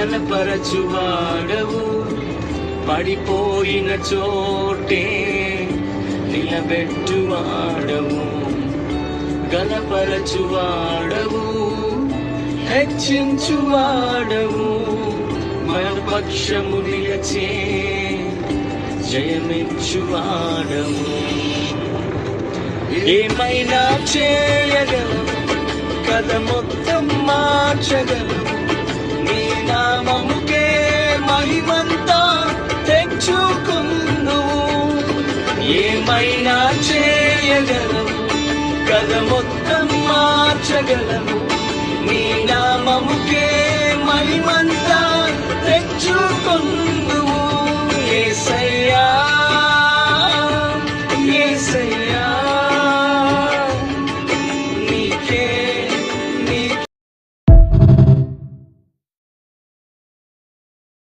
గణపరచువాడవు, పడిపోయిన చోటే నిలబెట్టువాడవు. గణపరచువాడవు, హెచ్చించువాడవు, మన పక్షము నిలచే జయమిచ్చువాడవు. ఏమైనా చేయగలవు, కథ మొత్తం మార్చగలవు. నీ నామముకే మహిమంతా తెచ్చుకుందువు. ఏమైనా చేయగలవు, కథ మొత్తం మార్చగలవు. నీ నామముకే